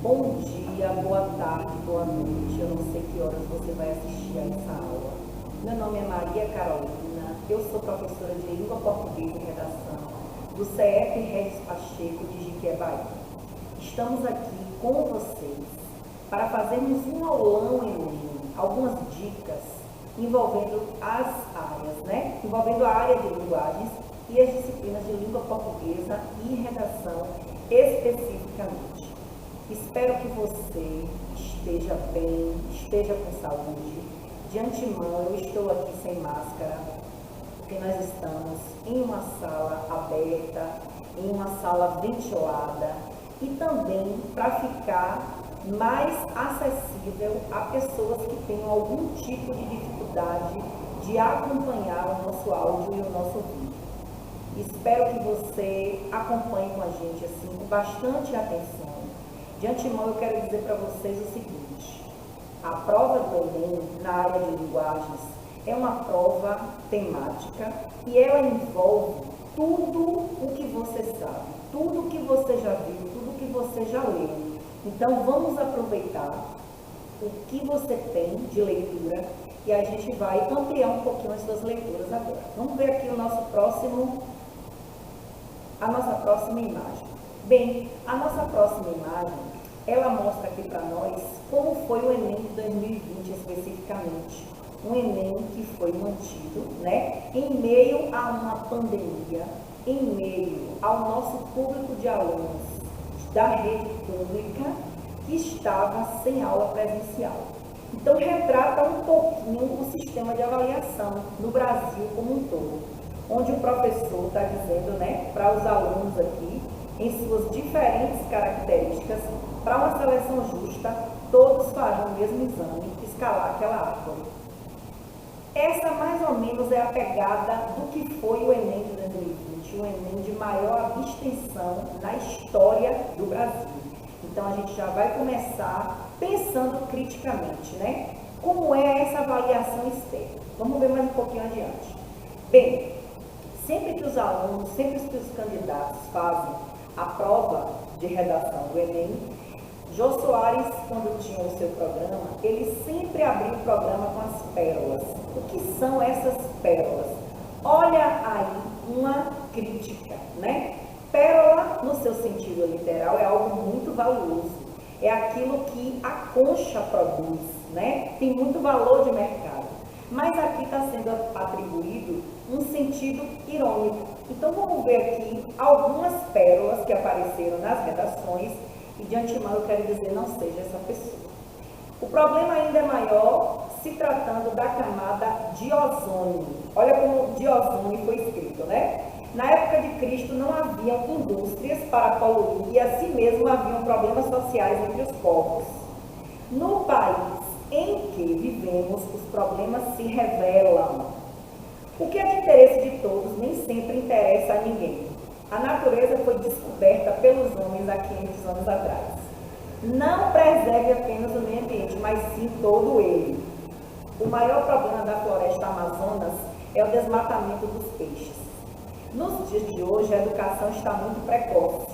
Bom dia, boa tarde, boa noite. Eu não sei que horas você vai assistir a essa aula. Meu nome é Maria Carolina, eu sou professora de Língua Portuguesa e Redação do CF Regis Pacheco de Jiquié, Bahia. Estamos aqui com vocês para fazermos um aulão em Enem, algumas dicas envolvendo as áreas, Envolvendo a área de linguagens e as disciplinas de língua portuguesa e redação especificamente. Espero que você esteja bem, esteja com saúde. De antemão, eu estou aqui sem máscara, porque nós estamos em uma sala aberta, em uma sala ventilada e também para ficar mais acessível a pessoas que tenham algum tipo de dificuldade de acompanhar o nosso áudio e o nosso vídeo. Espero que você acompanhe com a gente assim, com bastante atenção. De antemão, eu quero dizer para vocês o seguinte: a prova do Enem na área de linguagens é uma prova temática e ela envolve tudo o que você sabe, tudo o que você já viu, tudo o que você já leu. Então, vamos aproveitar o que você tem de leitura e a gente vai ampliar um pouquinho as suas leituras agora. Vamos ver aqui a nossa próxima imagem. Bem, a nossa próxima imagem, ela mostra aqui para nós como foi o Enem de 2020 especificamente. Um Enem que foi mantido, em meio a uma pandemia, em meio ao nosso público de alunos da rede pública que estava sem aula presencial. Então, retrata um pouquinho o sistema de avaliação no Brasil como um todo, onde o professor está dizendo, para os alunos aqui, em suas diferentes características, para uma seleção justa, todos farão o mesmo exame, escalar aquela árvore. Essa, mais ou menos, é a pegada do que foi o Enem de 2020, o Enem de maior abstenção na história do Brasil. Então, a gente já vai começar pensando criticamente, Como é essa avaliação externa? Vamos ver mais um pouquinho adiante. Bem, sempre que os alunos, sempre que os candidatos fazem a prova de redação do Enem, Jô Soares, quando tinha o seu programa, ele sempre abriu o programa com as pérolas. O que são essas pérolas? Olha aí uma crítica, Pérola, no seu sentido literal, é algo muito valioso. É aquilo que a concha produz, Tem muito valor de mercado. Mas aqui está sendo atribuído um sentido irônico. Então, vamos ver aqui algumas pérolas que apareceram nas redações e, de antemão, eu quero dizer, não seja essa pessoa. O problema ainda é maior se tratando da camada de ozônio. Olha como de ozônio foi escrito, Na época de Cristo não haviam indústrias para poluir e, assim mesmo, haviam problemas sociais entre os povos. No país em que vivemos, os problemas se revelam. O que é de interesse de todos nem sempre interessa a ninguém. A natureza foi descoberta pelos homens há 500 anos atrás. Não preserve apenas o meio ambiente, mas sim todo ele. O maior problema da floresta Amazonas é o desmatamento dos peixes. Nos dias de hoje, a educação está muito precoce.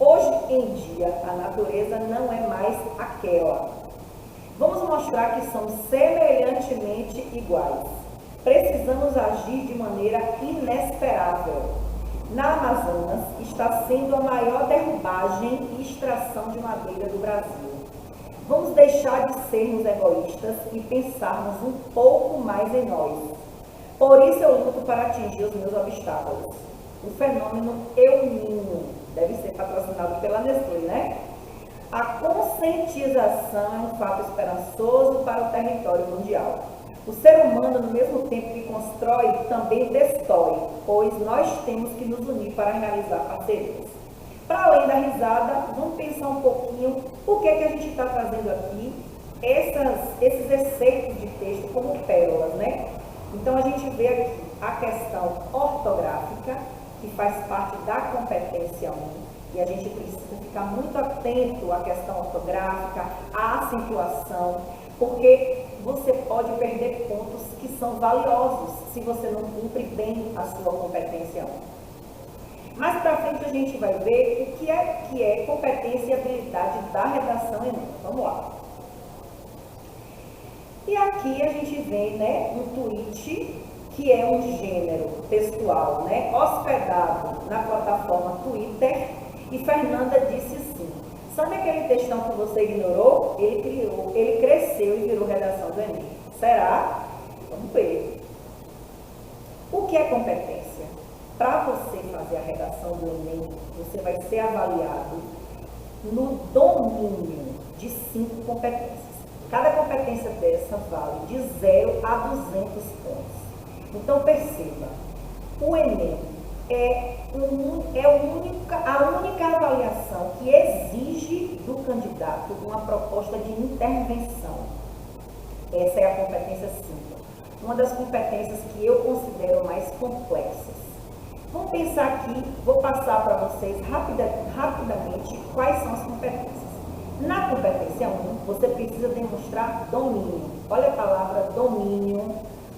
Hoje em dia, a natureza não é mais aquela. Vamos mostrar que somos semelhantemente iguais. Precisamos agir de maneira inesperável. Na Amazonas, está sendo a maior derrubagem e extração de madeira do Brasil. Vamos deixar de sermos egoístas e pensarmos um pouco mais em nós. Por isso eu luto para atingir os meus obstáculos. O fenômeno El Niño deve ser patrocinado pela Nestlé, A conscientização é um fato esperançoso para o território mundial. O ser humano, no mesmo tempo que constrói, também destrói, pois nós temos que nos unir para realizar parcerias. Para além da risada, vamos pensar um pouquinho por que a gente está trazendo aqui esses exceitos de texto como pérolas, Então, a gente vê aqui a questão ortográfica, que faz parte da competência 1, e a gente precisa ficar muito atento à questão ortográfica, à acentuação, porque você pode perder pontos que são valiosos se você não cumpre bem a sua competência 1. Mais para frente a gente vai ver o que é competência e habilidade da redação Enem. Vamos lá. E aqui a gente vê, né, um tweet que é um gênero textual, né, hospedado na plataforma Twitter, e Fernanda disse sim. Sabe aquele textão que você ignorou? Ele cresceu e virou redação do Enem. Será? Vamos ver. O que é competência? Para você fazer a redação do Enem, você vai ser avaliado no domínio de 5 competências. Cada competência dessa vale de 0 a 200 pontos. Então, perceba, o Enem é a única avaliação que exige do candidato uma proposta de intervenção. Essa é a competência 5. Uma das competências que eu considero mais complexas. Vamos pensar aqui, vou passar para vocês rapidamente quais são as competências. Na competência 1, você precisa demonstrar domínio. Olha a palavra domínio.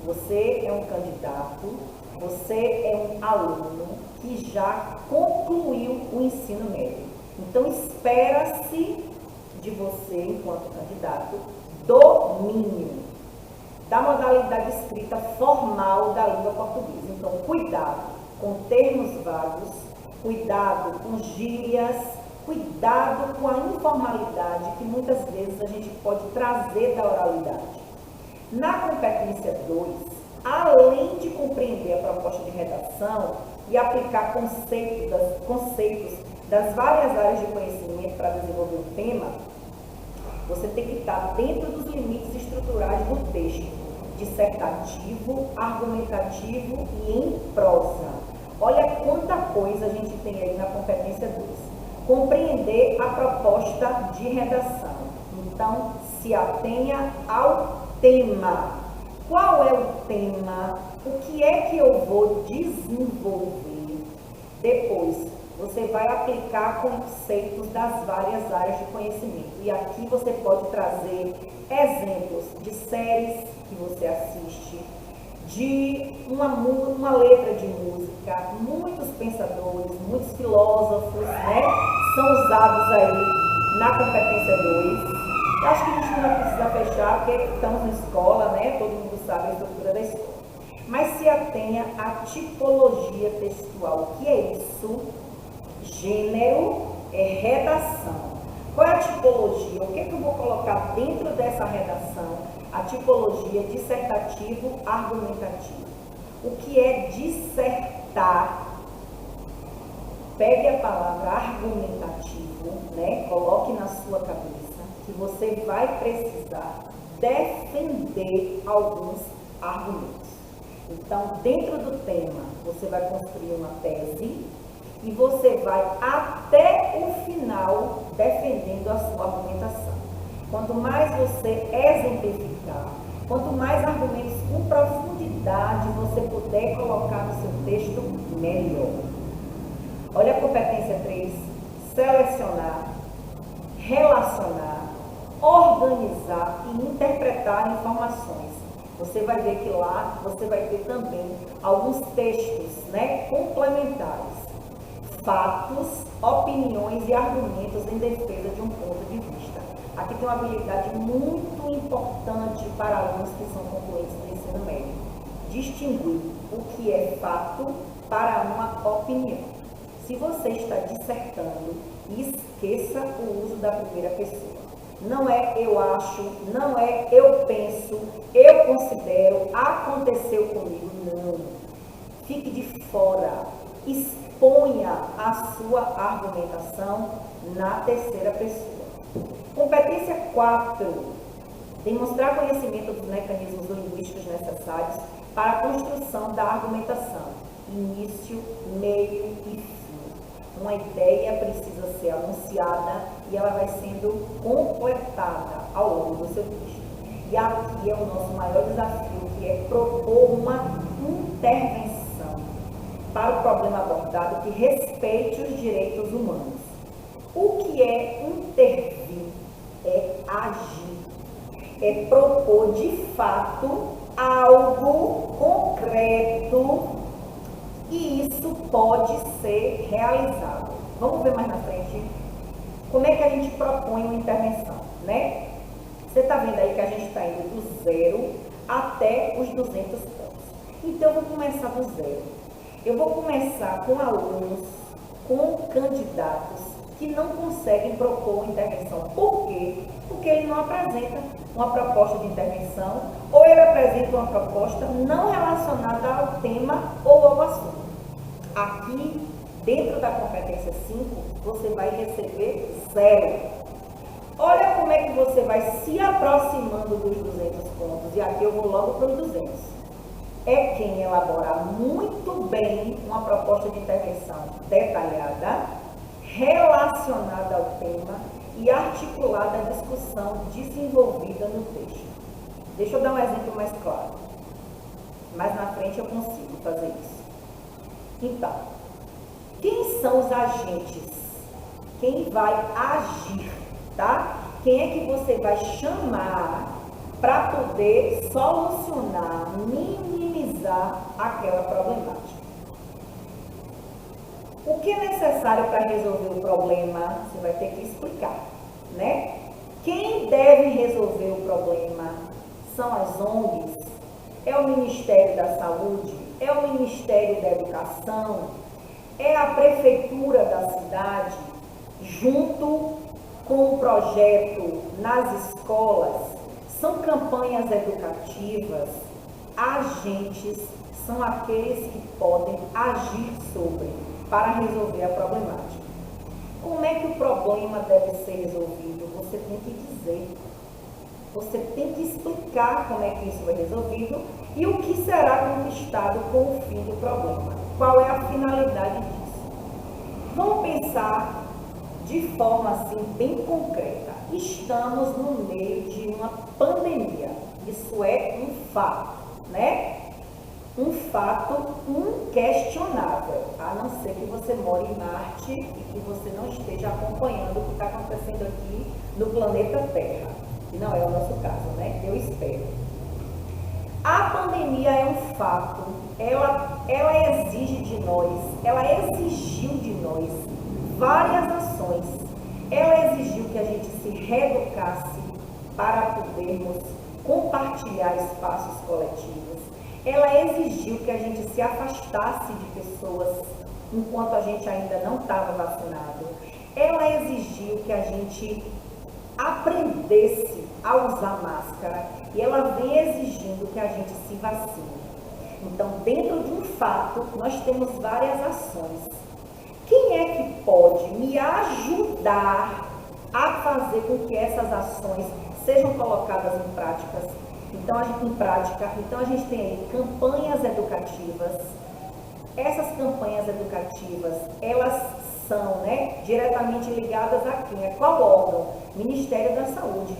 Você é um candidato, você é um aluno que já concluiu o ensino médio. Então, espera-se de você, enquanto candidato, domínio da modalidade escrita formal da língua portuguesa. Então, cuidado com termos vagos, cuidado com gírias, cuidado com a informalidade que muitas vezes a gente pode trazer da oralidade. Na competência 2, além de compreender a proposta de redação e aplicar conceitos das várias áreas de conhecimento para desenvolver o tema, você tem que estar dentro dos limites estruturais do texto, dissertativo, argumentativo e em prosa. Olha quanta coisa a gente tem aí na competência 2. Compreender a proposta de redação. Então, se atenha ao tema. Qual é o tema? O que é que eu vou desenvolver? Depois, você vai aplicar conceitos das várias áreas de conhecimento. E aqui você pode trazer exemplos de séries que você assiste, de uma letra de música. Muitos pensadores, muitos filósofos, né, são usados aí na competência 2. Eu acho que a gente não vai precisar fechar, porque estamos na escola, né? Todo mundo sabe a estrutura da escola. Mas se atenha à tipologia textual. O que é isso? Gênero é redação. Qual é a tipologia? O que é que eu vou colocar dentro dessa redação? A tipologia dissertativo-argumentativo. O que é dissertar? Pegue a palavra argumentativo, né? Coloque na sua cabeça que você vai precisar defender alguns argumentos. Então, dentro do tema, você vai construir uma tese e você vai até o final defendendo a sua argumentação. Quanto mais você exemplificar, quanto mais argumentos com profundidade você puder colocar no seu texto, melhor. Olha a competência 3, selecionar, relacionar, organizar e interpretar informações. Você vai ver que lá você vai ter também alguns textos, né, complementares, fatos, opiniões e argumentos em defesa de um ponto de vista. Aqui tem uma habilidade muito importante para alunos que são concluintes do ensino médio. Distinguir o que é fato para uma opinião. Se você está dissertando, esqueça o uso da primeira pessoa. Não é eu acho, não é eu penso, eu considero, aconteceu comigo, não. Fique de fora, exponha a sua argumentação na terceira pessoa. Competência 4, demonstrar conhecimento dos mecanismos linguísticos necessários para a construção da argumentação, início, meio e fim. Uma ideia precisa ser anunciada e ela vai sendo completada ao longo do seu texto. E aqui é o nosso maior desafio, que é propor uma intervenção para o problema abordado que respeite os direitos humanos. O que é intervir? É agir. É propor de fato algo concreto e isso pode ser realizado. Vamos ver mais na frente como é que a gente propõe uma intervenção, né? Você está vendo aí que a gente está indo do 0 até os 200 pontos. Então, eu vou começar do 0. Eu vou começar com alunos, com candidatos que não conseguem propor uma intervenção. Por quê? Porque ele não apresenta uma proposta de intervenção ou ele apresenta uma proposta não relacionada ao tema ou ao assunto. Aqui, dentro da competência 5, você vai receber 0. Olha como é que você vai se aproximando dos 200 pontos. E aqui eu vou logo para os 200. É quem elaborar muito bem uma proposta de intervenção detalhada, relacionada ao tema e articulada à discussão desenvolvida no texto. Deixa eu dar um exemplo mais claro. Mais na frente eu consigo fazer isso. Então, quem são os agentes? Quem vai agir, tá? Quem é que você vai chamar para poder solucionar, minimizar aquela problemática? O que é necessário para resolver o problema, você vai ter que explicar, né? Quem deve resolver o problema são as ONGs, é o Ministério da Saúde, é o Ministério da Educação, é a Prefeitura da cidade, junto com o projeto nas escolas, são campanhas educativas, agentes são aqueles que podem agir sobre para resolver a problemática. Como é que o problema deve ser resolvido? Você tem que dizer, você tem que explicar como é que isso vai resolvido e o que será conquistado com o fim do problema. Qual é a finalidade disso? Vamos pensar de forma assim bem concreta. Estamos no meio de uma pandemia. Isso é um fato, né? Um fato inquestionável, a não ser que você more em Marte e que você não esteja acompanhando o que está acontecendo aqui no planeta Terra. Que não é o nosso caso, né? Eu espero. A pandemia é um fato, ela exige de nós, ela exigiu de nós várias ações. Ela exigiu que a gente se reeducasse para podermos compartilhar espaços coletivos. Ela exigiu que a gente se afastasse de pessoas enquanto a gente ainda não estava vacinado. Ela exigiu que a gente aprendesse a usar máscara e ela vem exigindo que a gente se vacine. Então, dentro de um fato, nós temos várias ações. Quem é que pode me ajudar a fazer com que essas ações sejam colocadas em prática? Então, a gente tem aí campanhas educativas. Essas campanhas educativas, elas são, né, diretamente ligadas a quem? A qual órgão? Ministério da Saúde.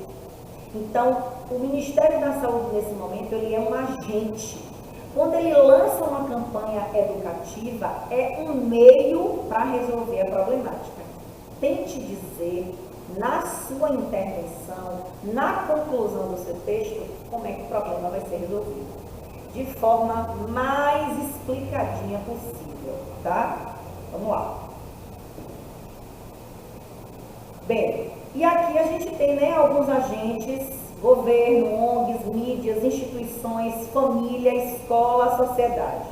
Então, o Ministério da Saúde, nesse momento, ele é um agente. Quando ele lança uma campanha educativa, é um meio para resolver a problemática. Tente dizer, na sua intervenção, na conclusão do seu texto, como é que o problema vai ser resolvido. De forma mais explicadinha possível, tá? Vamos lá. Bem, e aqui a gente tem, né, alguns agentes, governo, ONGs, mídias, instituições, família, escola, sociedade.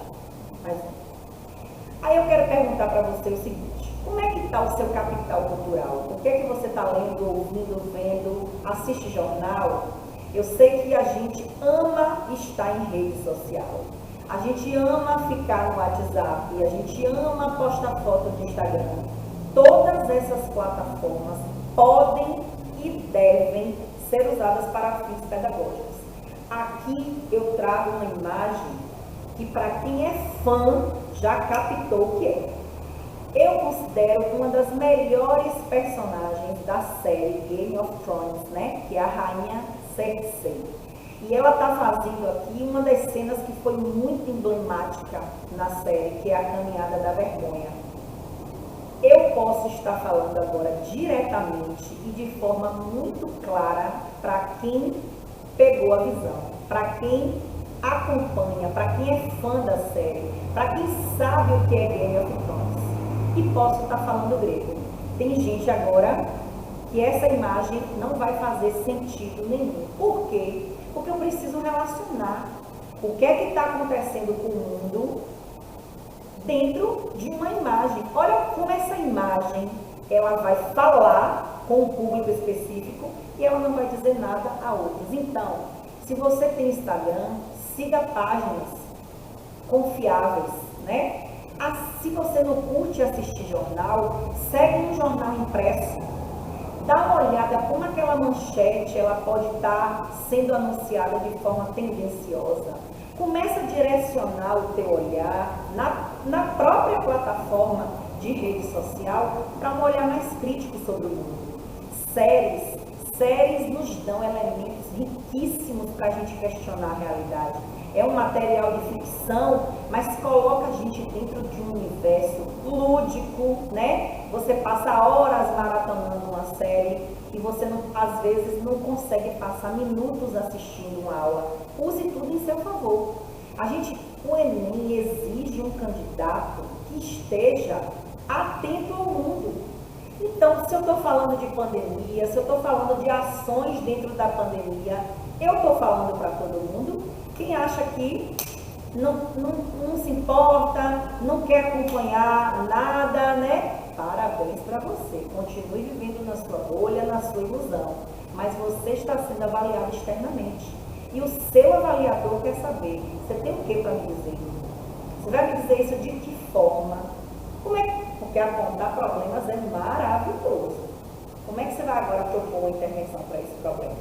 Aí eu quero perguntar para você o seguinte: como é que está o seu capital cultural? O que é que você está lendo, ouvindo, vendo, assiste jornal? Eu sei que a gente ama estar em rede social. A gente ama ficar no WhatsApp, a gente ama postar foto no Instagram. Todas essas plataformas podem e devem ser usadas para fins pedagógicos. Aqui eu trago uma imagem que, para quem é fã, já captou o que é. Eu considero uma das melhores personagens da série Game of Thrones, né? Que é a Rainha Cersei. E ela está fazendo aqui uma das cenas que foi muito emblemática na série, que é a Caminhada da Vergonha. Eu posso estar falando agora diretamente e de forma muito clara para quem pegou a visão, para quem acompanha, para quem é fã da série, para quem sabe o que é Game of Thrones, e posso estar falando grego. Tem gente agora que essa imagem não vai fazer sentido nenhum. Por quê? Porque eu preciso relacionar o que é que está acontecendo com o mundo dentro de uma imagem. Olha como essa imagem, ela vai falar com um público específico e ela não vai dizer nada a outros. Então, se você tem Instagram, siga páginas confiáveis, né? Se você não curte assistir jornal, segue um jornal impresso. Dá uma olhada como aquela manchete ela pode estar sendo anunciada de forma tendenciosa. Começa a direcionar o teu olhar na própria plataforma de rede social para um olhar mais crítico sobre o mundo. Séries nos dão elementos riquíssimos para a gente questionar a realidade. É um material de ficção, mas coloca a gente dentro de um universo lúdico, né? Você passa horas maratonando uma série e você, às vezes, não consegue passar minutos assistindo uma aula. Use tudo em seu favor. O Enem exige um candidato que esteja atento ao mundo. Então, se eu estou falando de pandemia, se eu estou falando de ações dentro da pandemia, eu estou falando para todo mundo. Quem acha que não se importa, não quer acompanhar nada, né? Parabéns para você. Continue vivendo na sua bolha, na sua ilusão. Mas você está sendo avaliado externamente. E o seu avaliador quer saber, você tem o que para me dizer? Você vai me dizer isso de que forma? Porque apontar problemas é maravilhoso. Como é que você vai agora propor uma intervenção para esse problema?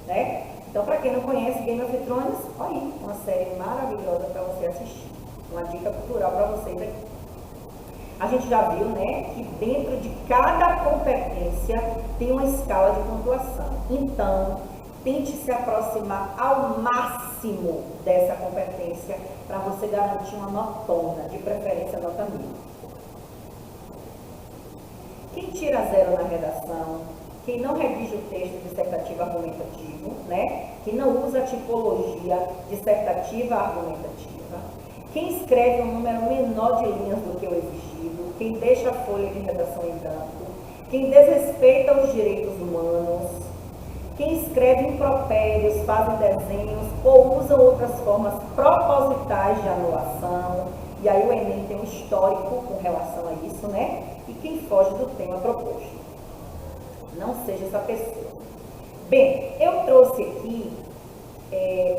Né? Então, para quem não conhece Game of Thrones, olha aí, uma série maravilhosa para você assistir. Uma dica cultural para vocês aqui. A gente já viu, né, que dentro de cada competência tem uma escala de pontuação. Então, tente se aproximar ao máximo dessa competência para você garantir uma notona, de preferência nota 1000. Quem tira 0 na redação, quem não redige o texto dissertativo argumentativo, né? Que não usa a tipologia dissertativa argumentativa, quem escreve um número menor de linhas do que o exigido, quem deixa a folha de redação em branco, quem desrespeita os direitos humanos, quem escreve impropérios, faz desenhos ou usa outras formas propositais de anulação, e aí o Enem tem um histórico com relação a isso, né? E quem foge do tema proposto. Não seja essa pessoa. Bem, eu trouxe aqui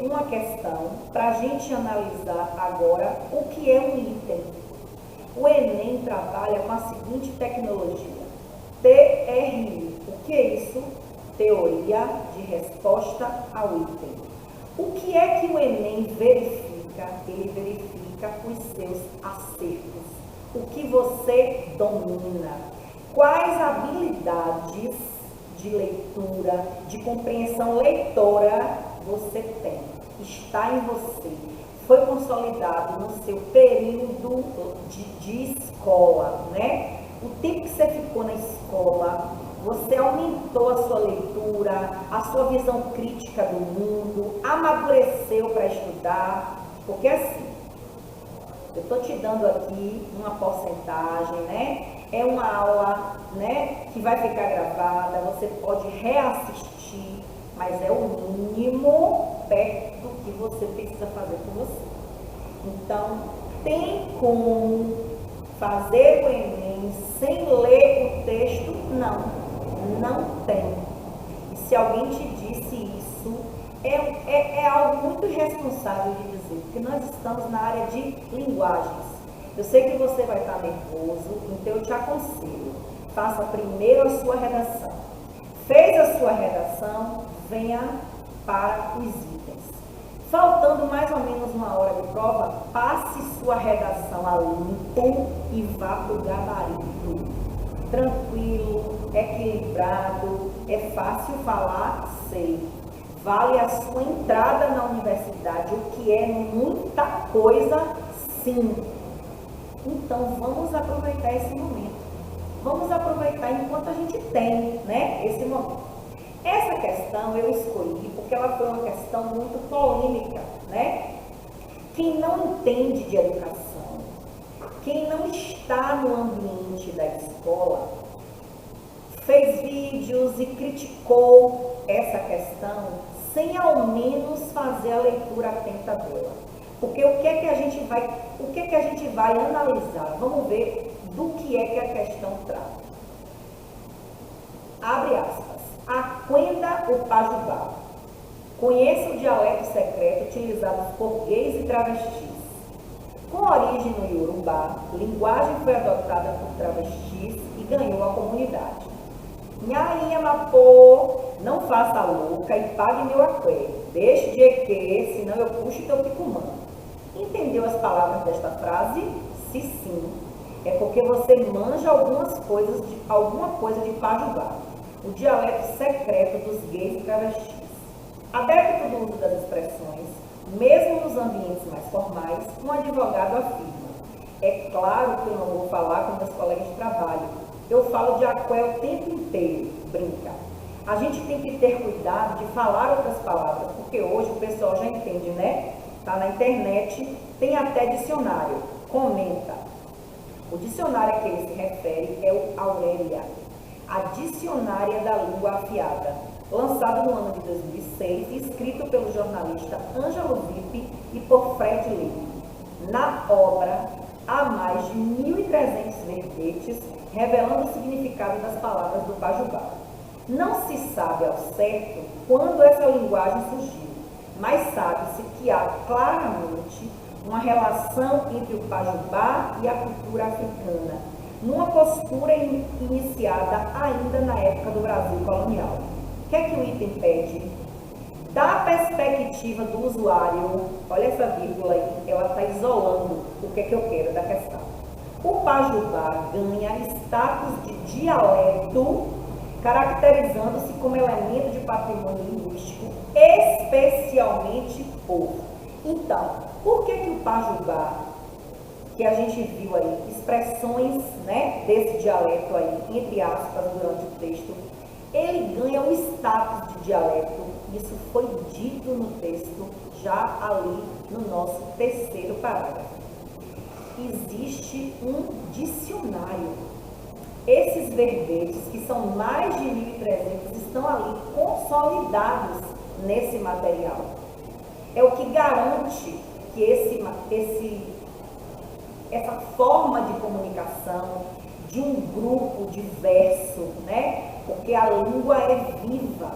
uma questão para a gente analisar agora o que é um item. O Enem trabalha com a seguinte tecnologia, TRI. O que é isso? Teoria de resposta ao item. O que é que o Enem verifica? Ele verifica os seus acertos. O que você domina. Quais habilidades de leitura, de compreensão leitora você tem? Está em você. Foi consolidado no seu período de escola, né? O tempo que você ficou na escola, você aumentou a sua leitura, a sua visão crítica do mundo, amadureceu para estudar, porque assim, eu estou te dando aqui uma porcentagem, né? É uma aula, né, que vai ficar gravada, você pode reassistir, mas é o mínimo perto do que você precisa fazer por você. Então, tem como fazer o Enem sem ler o texto? Não tem. E se alguém te disse isso, é algo muito irresponsável de dizer, porque nós estamos na área de linguagens. Eu sei que você vai estar nervoso, então eu te aconselho, faça primeiro a sua redação. Fez a sua redação, venha para os itens. Faltando mais ou menos uma hora de prova, passe sua redação a limpo e vá para o gabarito. Tranquilo, equilibrado, é fácil falar, sei. Vale a sua entrada na universidade, o que é muita coisa, sim. Então, vamos aproveitar esse momento. Vamos aproveitar enquanto a gente tem, né, esse momento. Essa questão eu escolhi porque ela foi uma questão muito polêmica, né? Quem não entende de educação, quem não está no ambiente da escola, fez vídeos e criticou essa questão sem ao menos fazer a leitura atenta dela. Porque o que é que a gente vai analisar? Vamos ver do que é que a questão trata. Abre aspas. Aquenda o Pajubá. Conheça o dialeto secreto utilizado por gays e travestis. Com origem no Iorubá, linguagem foi adotada por travestis e ganhou a comunidade. Nhainha Mapô, não faça a louca e pague meu aqué. Deixe de eque, senão eu puxo teu picumã. Entendeu as palavras desta frase? Se sim, é porque você manja alguma coisa de Pajubá, o dialeto secreto dos gays e travestis. Adepto do uso das expressões, mesmo nos ambientes mais formais, um advogado afirma: é claro que eu não vou falar com meus colegas de trabalho, eu falo de aqué o tempo inteiro, brinca. A gente tem que ter cuidado de falar outras palavras, porque hoje o pessoal já entende, né? Tá na internet, tem até dicionário, comenta. O dicionário a que ele se refere é o Aurélia, a Dicionária da Língua Afiada, lançado no ano de 2006 e escrito pelo jornalista Ângelo Vippe e por Fred Leme. Na obra, há mais de 1.300 verbetes revelando o significado das palavras do Pajubá. Não se sabe ao certo quando essa linguagem surgiu, mas sabe-se que há claramente uma relação entre o Pajubá e a cultura africana, numa postura iniciada ainda na época do Brasil colonial. O que é que o item pede? Da perspectiva do usuário, olha essa vírgula aí, ela está isolando o que é que eu quero da questão. O Pajubá ganha status de dialeto, caracterizando-se como elemento de patrimônio linguístico, especialmente povo. Então, por que o Pajubá, que a gente viu aí, expressões, né, desse dialeto aí, entre aspas, durante o texto, ele ganha o status de dialeto? Isso foi dito no texto, já ali no nosso terceiro parágrafo. Existe um dicionário. Esses verbetes, que são mais de 1.300, estão ali consolidados nesse material. É o que garante que essa forma de comunicação de um grupo diverso, né? Porque a língua é viva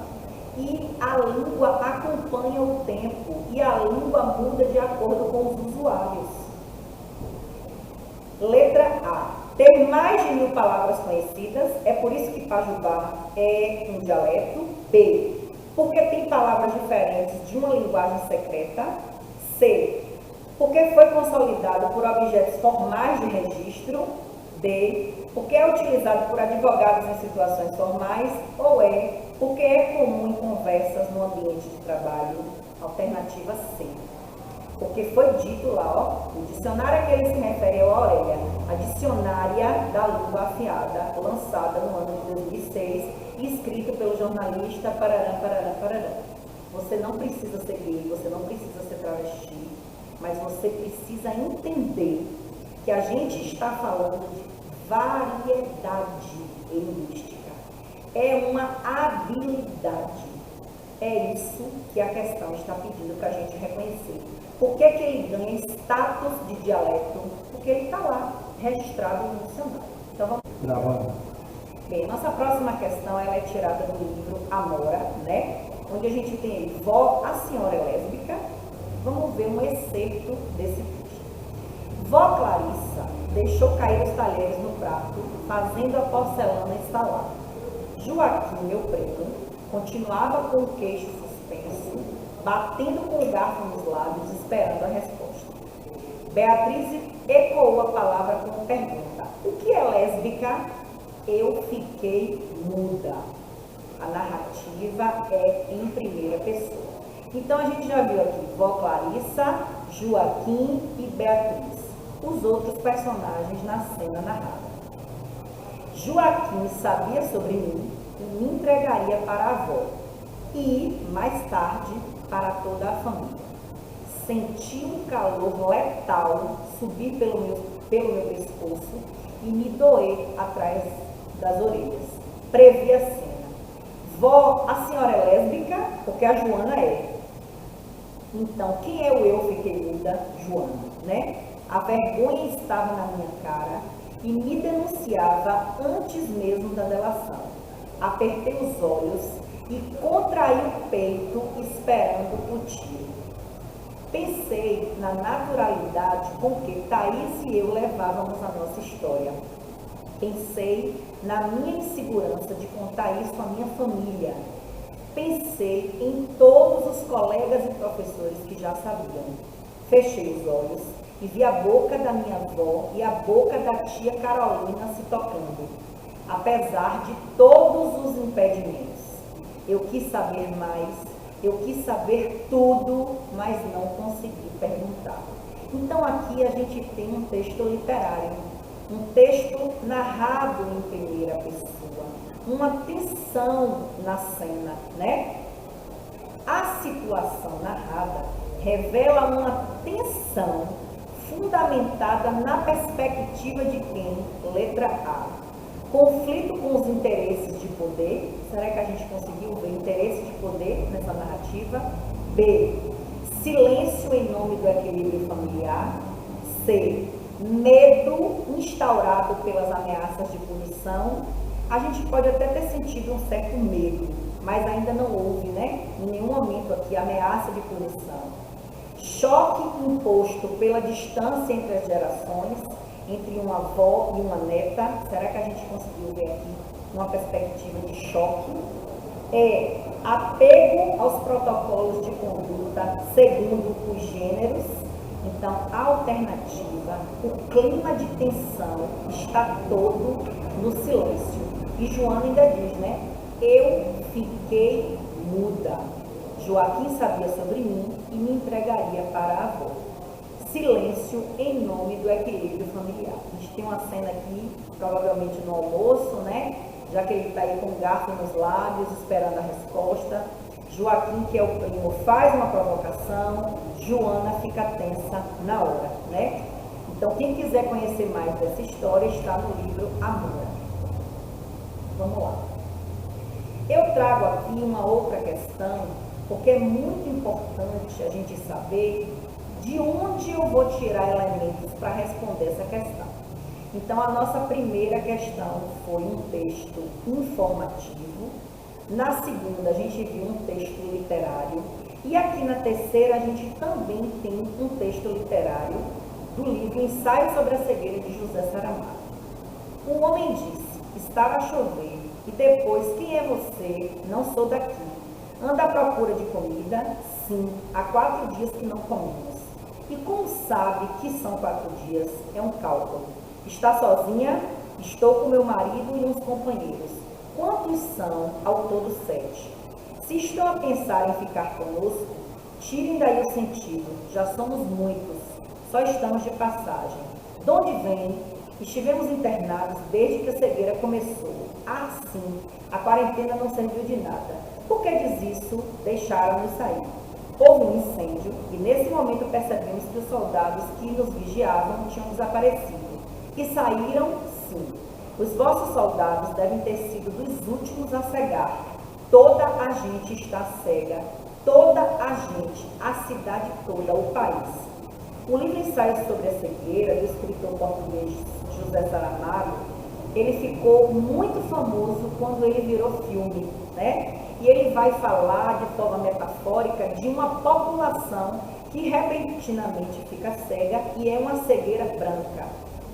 e a língua acompanha o tempo e a língua muda de acordo com os usuários. Letra A. Ter mais de 1.000 palavras conhecidas, é por isso que Pajubá é um dialeto. B. Porque tem palavras diferentes de uma linguagem secreta. C. Porque foi consolidado por objetos formais de registro. D. Porque é utilizado por advogados em situações formais. Ou E. Porque é comum em conversas no ambiente de trabalho. Alternativa C. Porque foi dito lá, ó, o dicionário a que ele se refere é o Aurélia, a Dicionária da Língua Afiada, lançada no ano de 2006 e escrito pelo jornalista parará. Você não precisa ser gay, você não precisa ser travesti, mas você precisa entender que a gente está falando de variedade linguística. É uma habilidade. É isso que a questão está pedindo para a gente reconhecer. Por que ele ganha status de dialeto? Porque ele está lá, registrado no dicionário. Então vamos... Gravando. Bem, nossa próxima questão ela é tirada do livro Amora, né? Onde a gente tem aí, Vó, a senhora é lésbica. Vamos ver um excerto desse texto. Vó Clarissa deixou cair os talheres no prato, fazendo a porcelana estalar. Joaquim, meu preto, continuava com o queixo suspenso, batendo com o garfo nos lábios, esperando a resposta. Beatriz ecoou a palavra com pergunta. O que é lésbica? Eu fiquei muda. A narrativa é em primeira pessoa. Então, a gente já viu aqui Vó Clarissa, Joaquim e Beatriz, os outros personagens na cena narrada. Joaquim sabia sobre mim e me entregaria para a avó. e, mais tarde, para toda a família. Senti um calor letal subir pelo meu pescoço e me doer atrás das orelhas. Previ a cena. Vó, a senhora é lésbica? Porque a Joana é. Então, quem é o eu? Fiquei muda? Joana, né? A vergonha estava na minha cara e me denunciava antes mesmo da delação. Apertei os olhos e contraí o peito esperando o tiro. Pensei na naturalidade com que Thaís e eu levávamos a nossa história. Pensei na minha insegurança de contar isso à minha família. Pensei em todos os colegas e professores que já sabiam. Fechei os olhos e vi a boca da minha avó e a boca da tia Carolina se tocando, apesar de todos os impedimentos. Eu quis saber mais, eu quis saber tudo, mas não consegui perguntar. Então aqui a gente tem um texto literário, um texto narrado em primeira pessoa, uma tensão na cena, né? A situação narrada revela uma tensão fundamentada na perspectiva de quem? Letra A. Conflito com os interesses de poder. Será que a gente conseguiu ver interesse de poder nessa narrativa? B. Silêncio em nome do equilíbrio familiar. C. Medo instaurado pelas ameaças de punição. A gente pode até ter sentido um certo medo, mas ainda não houve, né? Em nenhum momento aqui ameaça de punição. Choque imposto pela distância entre as gerações, entre uma avó e uma neta. Será que a gente conseguiu ver aqui uma perspectiva de choque? É apego aos protocolos de conduta segundo os gêneros. Então, a alternativa, o clima de tensão está todo no silêncio. E Joana ainda diz, né? Eu fiquei muda. Joaquim sabia sobre mim e me entregaria para a avó. Silêncio em nome do equilíbrio familiar. A gente tem uma cena aqui, provavelmente no almoço, né? Já que ele está aí com o garfo nos lábios, esperando a resposta. Joaquim, que é o primo, faz uma provocação, Joana fica tensa na hora, né? Então, quem quiser conhecer mais dessa história, está no livro Amor. Vamos lá. Eu trago aqui uma outra questão, porque é muito importante a gente saber de onde eu vou tirar elementos para responder essa questão. Então, a nossa primeira questão foi um texto informativo. Na segunda, a gente viu um texto literário. E aqui na terceira, a gente também tem um texto literário do livro Ensaio sobre a Cegueira de José Saramago. O homem disse, estava a chover, e depois, quem é você? Não sou daqui. Anda à procura de comida? Sim, há 4 dias que não comemos. E como sabe que são 4 dias? É um cálculo. Está sozinha? Estou com meu marido e uns companheiros. Quantos são? Ao todo 7. Se estão a pensar em ficar conosco, tirem daí o sentido. Já somos muitos. Só estamos de passagem. De onde vem? Estivemos internados desde que a cegueira começou. Ah, sim, a quarentena não serviu de nada. Por que diz isso? Deixaram-nos sair. Houve um incêndio e nesse momento percebemos que os soldados que nos vigiavam tinham desaparecido. E saíram, sim. Os vossos soldados devem ter sido dos últimos a cegar. Toda a gente está cega. Toda a gente, a cidade toda, o país. O livro Ensaio sobre a Cegueira, do escritor português José Saramago, ele ficou muito famoso quando ele virou filme, né? E ele vai falar de forma metafórica de uma população que repentinamente fica cega e é uma cegueira branca.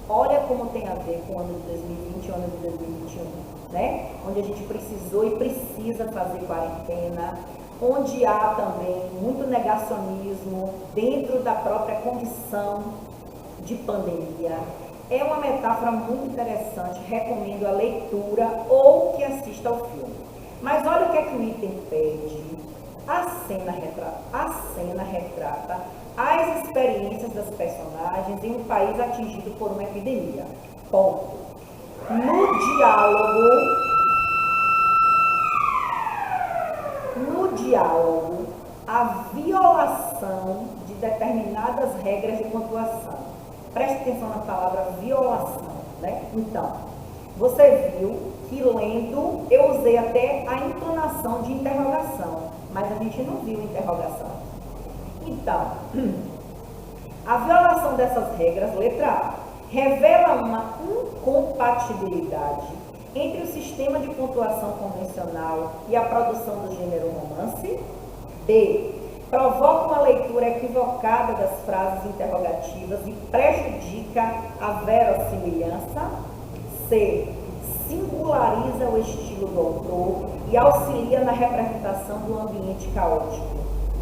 Olha como tem a ver com o ano de 2020 e o ano de 2021, né? Onde a gente precisou e precisa fazer quarentena, onde há também muito negacionismo dentro da própria condição de pandemia. É uma metáfora muito interessante, recomendo a leitura ou que assista ao filme. Mas olha o que é que o item pede. A cena retrata as experiências das personagens em um país atingido por uma epidemia. Ponto. No diálogo a violação de determinadas regras de pontuação. Preste atenção na palavra violação, né? Então, você viu que lendo eu usei até a entonação de interrogação, mas a gente não viu interrogação. Então, a violação dessas regras, letra A, revela uma incompatibilidade entre o sistema de pontuação convencional e a produção do gênero romance. B, provoca uma leitura equivocada das frases interrogativas e prejudica a verossimilhança. C, singulariza o estilo do autor e auxilia na representação do ambiente caótico.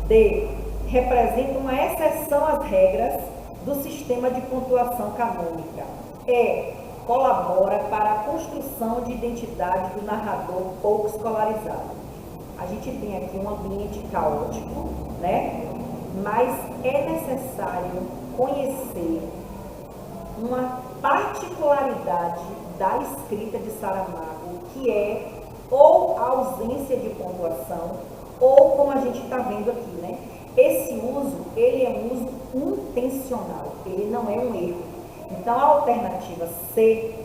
D, representa uma exceção às regras do sistema de pontuação canônica. E, colabora para a construção de identidade do narrador pouco escolarizado. A gente tem aqui um ambiente caótico, né? Mas é necessário conhecer uma particularidade da escrita de Saramago, que é ou a ausência de pontuação, ou como a gente está vendo aqui, né? Esse uso, ele é um uso intencional, ele não é um erro. Então, a alternativa C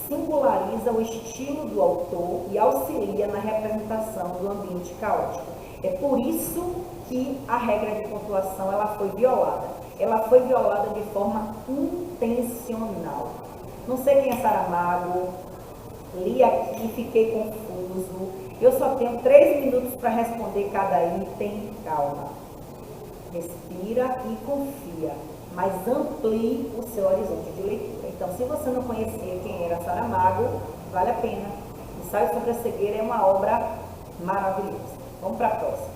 singulariza o estilo do autor e auxilia na representação do ambiente caótico. É por isso que a regra de pontuação ela foi violada. Ela foi violada de forma intencional. Não sei quem é Saramago, li aqui, fiquei confuso. Eu só tenho 3 minutos para responder cada item. Calma. Respira e confia, mas amplie o seu horizonte de leitura. Então, se você não conhecia quem era Saramago, vale a pena. O Ensaio sobre a Cegueira é uma obra maravilhosa. Vamos para a próxima.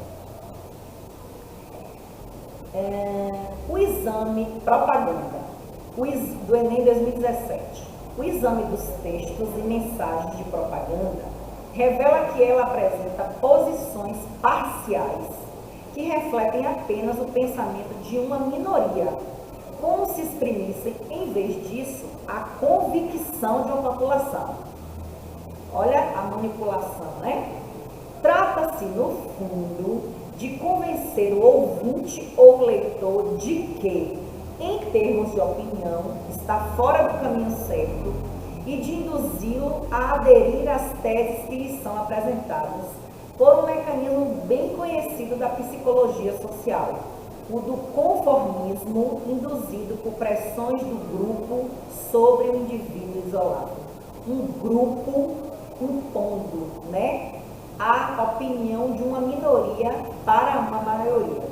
O exame propaganda, do Enem 2017. O exame dos textos e mensagens de propaganda revela que ela apresenta posições parciais que refletem apenas o pensamento de uma minoria, como se exprimissem, em vez disso, a convicção de uma população. Olha a manipulação, né? Trata-se, no fundo, de convencer o ouvinte ou leitor de que, em termos de opinião, está fora do caminho certo e de induzi-lo a aderir às teses que lhe são apresentadas por um mecanismo bem conhecido da psicologia social, o do conformismo induzido por pressões do grupo sobre o indivíduo isolado. Um grupo impondo, né, a opinião de uma minoria para uma maioria.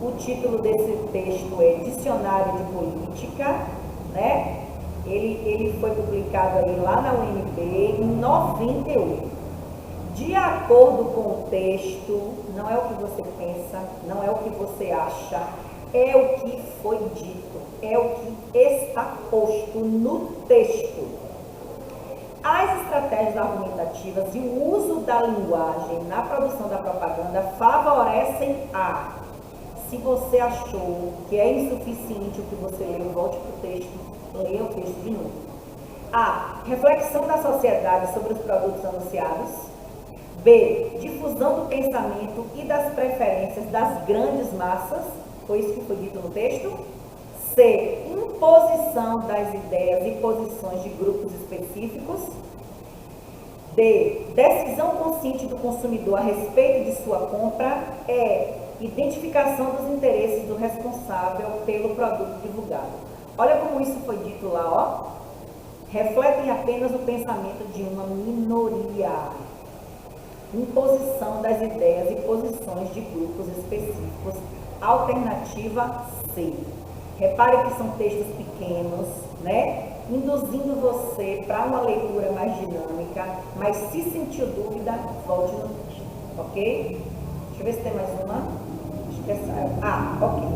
O título desse texto é Dicionário de Política, né? Ele foi publicado aí lá na UNB em 98. De acordo com o texto, não é o que você pensa, não é o que você acha, é o que foi dito, é o que está posto no texto. As estratégias argumentativas e o uso da linguagem na produção da propaganda favorecem a... Se você achou que é insuficiente o que você leu, volte para o texto, leia o texto de novo. A. Reflexão da sociedade sobre os produtos anunciados. B. Difusão do pensamento e das preferências das grandes massas. Foi isso que foi dito no texto. C. Imposição das ideias e posições de grupos específicos. D. Decisão consciente do consumidor a respeito de sua compra. E. Identificação dos interesses do responsável pelo produto divulgado. Olha como isso foi dito lá, ó. Refletem apenas o pensamento de uma minoria. Imposição das ideias e posições de grupos específicos. Alternativa C. Repare que são textos pequenos, né? Induzindo você para uma leitura mais dinâmica, mas se sentir dúvida, volte no texto, ok? Deixa eu ver se tem mais uma. Acho que é essa. Ok.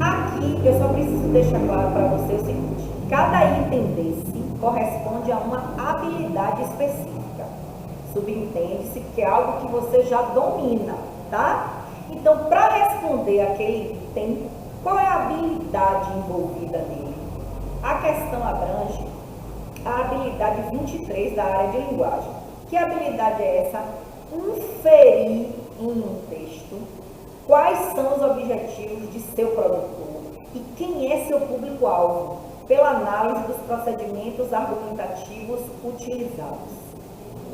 Aqui eu só preciso deixar claro para você o seguinte: cada item desse corresponde a uma habilidade específica. Subentende-se que é algo que você já domina, tá? Então, para responder aquele item, qual é a habilidade envolvida nele? A questão abrange a habilidade 23 da área de linguagem. Que habilidade é essa? Inferir em um texto quais são os objetivos de seu produtor e quem é seu público-alvo, pela análise dos procedimentos argumentativos utilizados.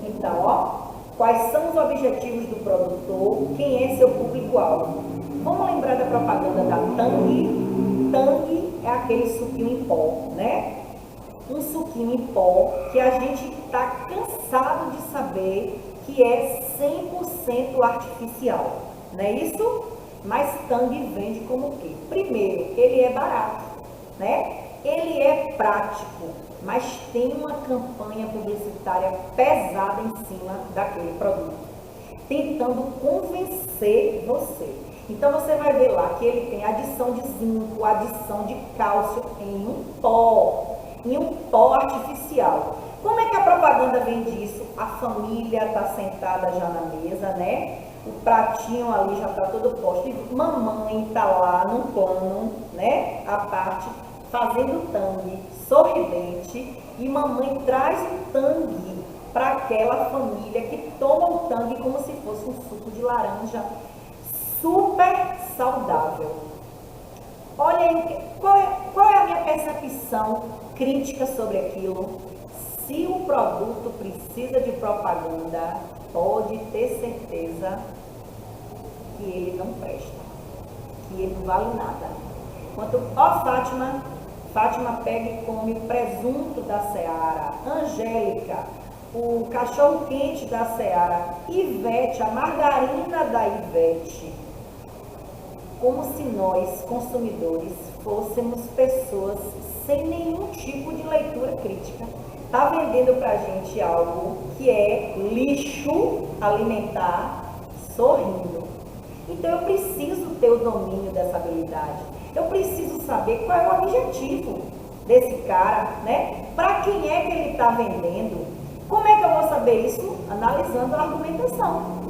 Então, quais são os objetivos do produtor, quem é seu público-alvo. Vamos lembrar da propaganda da Tang? Tang é aquele suquinho em pó, né? Um suquinho em pó que a gente está cansado de saber que é 100% artificial, não é isso? Mas Tang vende como o quê? Primeiro, ele é barato, né? Ele é prático, mas tem uma campanha publicitária pesada em cima daquele produto, tentando convencer você. Então você vai ver lá que ele tem adição de zinco, adição de cálcio em um pó artificial. Como é que a propaganda vende isso? A família está sentada já na mesa, né? O pratinho ali já está todo posto. E mamãe está lá no plano, né? A parte fazendo tangue, sorridente. E mamãe traz o tangue para aquela família que toma o tangue como se fosse um suco de laranja super saudável. Olha aí, qual é a minha percepção crítica sobre aquilo? Se o produto precisa de propaganda, pode ter certeza que ele não presta, que ele não vale nada. Fátima pega e come o presunto da Seara, Angélica, o cachorro quente da Seara, Ivete, a margarina da Ivete. Como se nós, consumidores, fôssemos pessoas sem nenhum tipo de leitura crítica. Está vendendo para a gente algo que é lixo alimentar, sorrindo. Então eu preciso ter o domínio dessa habilidade. Eu preciso saber qual é o objetivo desse cara, né? Para quem é que ele está vendendo? Como é que eu vou saber isso? Analisando a argumentação.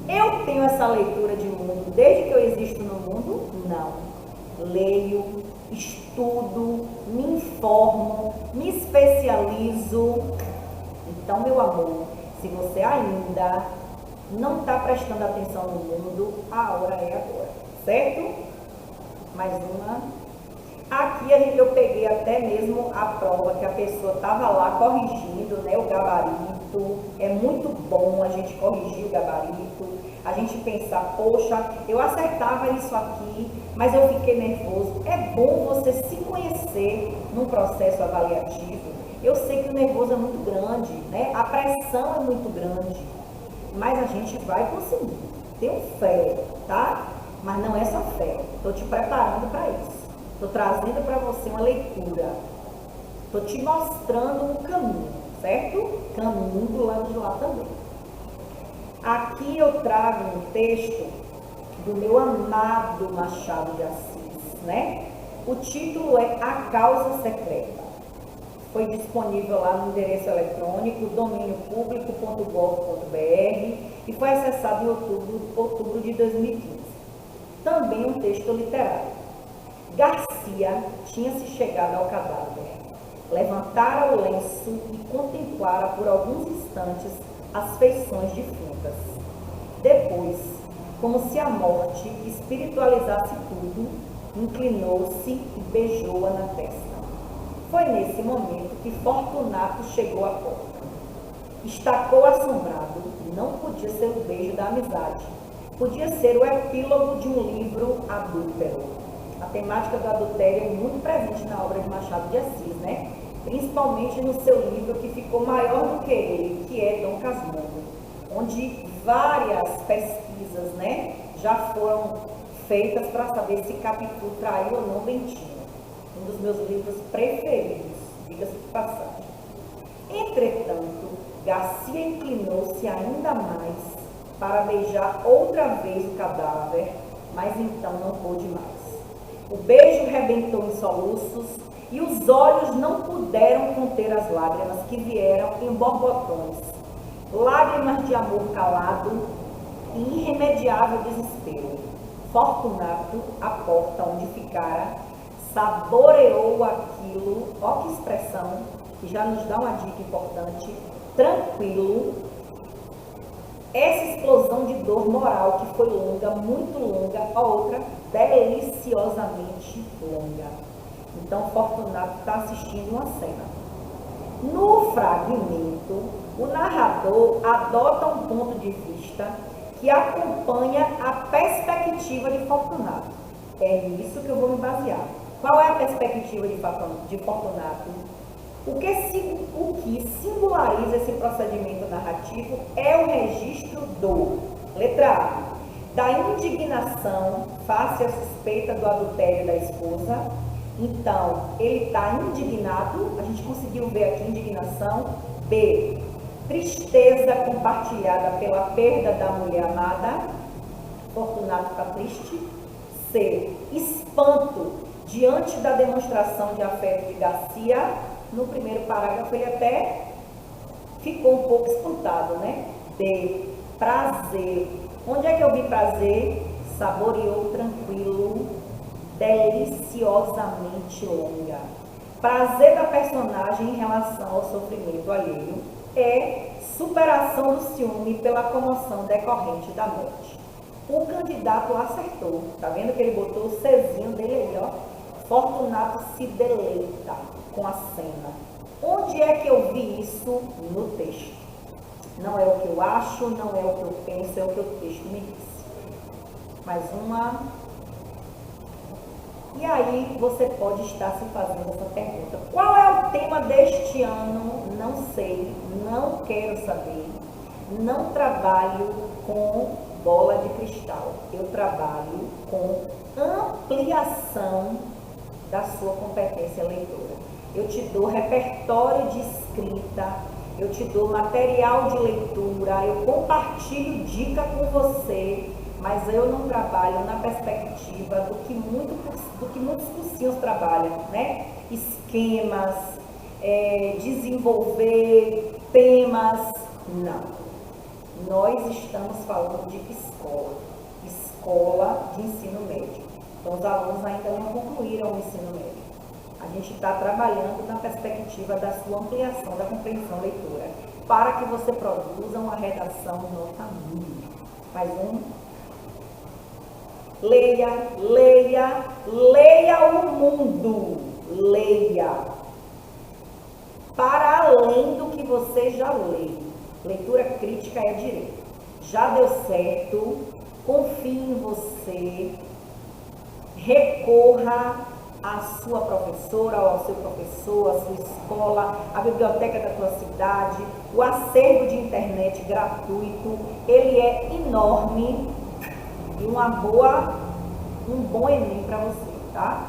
Eu tenho essa leitura de mundo desde que eu existo no mundo? Não. Leio, estudo, me informo, me especializo. Então, meu amor, se você ainda não está prestando atenção no mundo, a hora é agora, certo? Mais uma. Aqui eu peguei até mesmo a prova que a pessoa estava lá corrigindo, né, o gabarito. É muito bom a gente corrigir o gabarito, a gente pensar, poxa, eu acertava isso aqui, mas eu fiquei nervoso. É bom você se conhecer num processo avaliativo. Eu sei que o nervoso é muito grande, né? A pressão é muito grande, mas a gente vai conseguir. Tenho fé, tá? Mas não é só fé. Estou te preparando para isso. Estou trazendo para você uma leitura. Estou te mostrando um caminho, certo? Caminho do lado de lá também. Aqui eu trago um texto do meu amado Machado de Assis, né? O título é A Causa Secreta. Foi disponível lá no endereço eletrônico domíniopublico.gov.br e foi acessado em outubro de 2015. Também um texto literário. Garcia tinha-se chegado ao cadáver, levantara o lenço e contemplara por alguns instantes as feições defuntas. Depois, como se a morte espiritualizasse tudo, inclinou-se e beijou-a na testa. Foi nesse momento que Fortunato chegou à porta. Estacou assombrado, não podia ser o beijo da amizade, podia ser o epílogo de um livro adúltero. A temática do adultério é muito presente na obra de Machado de Assis, né? Principalmente no seu livro que ficou maior do que ele, que é Dom Casmurro, onde várias pesquisas, né, já foram feitas para saber se Capitu traiu ou não Bentinho. Um dos meus livros preferidos, diga-se de passagem. Entretanto, Garcia inclinou-se ainda mais para beijar outra vez o cadáver, mas então não pôde mais. O beijo rebentou em soluços e os olhos não puderam conter as lágrimas que vieram em borbotões. Lágrimas de amor calado e irremediável desespero. Fortunato, à porta onde ficara, saboreou aquilo, ó que expressão, que já nos dá uma dica importante, tranquilo, Essa explosão de dor moral que foi longa, muito longa, a outra deliciosamente longa. Então, Fortunato está assistindo uma cena. No fragmento, o narrador adota um ponto de vista que acompanha a perspectiva de Fortunato. É nisso que eu vou me basear. Qual é a perspectiva de Fortunato? O que singulariza esse procedimento narrativo é o registro letra A, da indignação face à suspeita do adultério da esposa. Então, ele está indignado, a gente conseguiu ver aqui indignação. B, tristeza compartilhada pela perda da mulher amada. Fortunato está triste. C, espanto diante da demonstração de afeto de Garcia. No primeiro parágrafo ele até ficou um pouco espantado, né? D, prazer. Onde é que eu vi prazer? Saboreou tranquilo, deliciosamente longa. Prazer da personagem em relação ao sofrimento alheio é superação do ciúme pela comoção decorrente da morte. O candidato acertou. Tá vendo que ele botou o Czinho dele aí, ó? Fortunato se deleita com a cena. Onde é que eu vi isso? No texto. Não é o que eu acho, não é o que eu penso, é o que o texto me disse. Mais uma. E aí você pode estar se fazendo essa pergunta. Qual é o tema deste ano? Não sei, não quero saber. Não trabalho com bola de cristal. Eu trabalho com ampliação da sua competência leitora. Eu te dou repertório de escrita, eu te dou material de leitura, eu compartilho dica com você, mas eu não trabalho na perspectiva do que muitos cursinhos trabalham, né? Esquemas, desenvolver temas, não. Nós estamos falando de escola de ensino médio. Então, os alunos ainda não concluíram o ensino médio. A gente está trabalhando na perspectiva da sua ampliação da compreensão leitora, para que você produza uma redação nota 1000. Mais um. Leia, leia, leia o mundo. Leia. Para além do que você já lê. Leitura crítica é direito. Já deu certo. Confie em você. Recorra à sua professora, ou ao seu professor, à sua escola, à biblioteca da tua cidade, o acervo de internet gratuito, ele é enorme e um bom Enem para você, tá?